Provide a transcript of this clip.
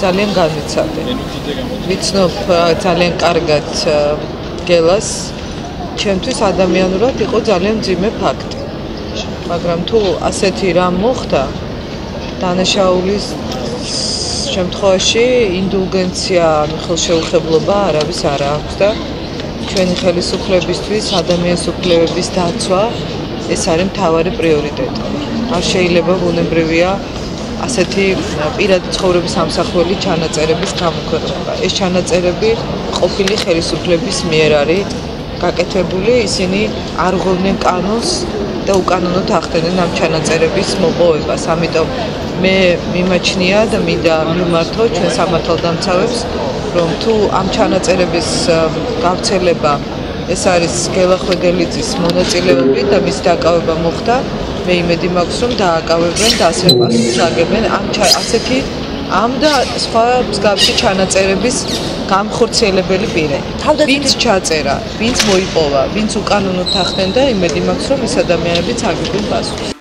ძალიან განიცადე. ვიცნობ ძალიან კარგად გელას, ჩემთვის ადამიანურად იყო ძალიან მძიმე ფაქტი. მაგრამ თუ ასეთი რამ მოხდა, დანაშაულის შემთხვევაში ინდულგენცია, ხელშეუხებლობა არავის არ აქვს და ჩვენი ხელისუფლებისთვის ადამიანის უფლებების დაცვა ეს არის მთავარი პრიორიტეტი. არ შეიძლება ბუნებრივია ასეთი პირადი ცხოვრების ამსახველი ჩანაწერების გამოქვეყნება. ეს ჩანაწერები ყოფილი ხელისუფლების მიერ არის გაკეთებული, ისინი არ ღვევდნენ კანონს და უკანონოდ ახდენენ ამ ჩანაწერების მოპოვებას. ამიტომ მე მიმაჩნია და მინდა მიმართო ჩვენ სამართალდამცავებს, რომ თუ ამ ჩანაწერების გავრცელება ეს არის გელა ხვედელიძის მონაწილეობით და მის დაკავება მოხდა, მე იმედი მაქვს, რომ დააკავებენ და ასე პასუხს აგებენ ასეთი ამ და სხვა მსგავსი ჩანაწერების გამხორციელებელი პირები. ვინც ჩაწერა, ვინც მოიპოვა, ვინც უკანონოდ ახდენდა, იმედი მაქვს, რომ ეს ადამიანებიც აგებენ პასუხს.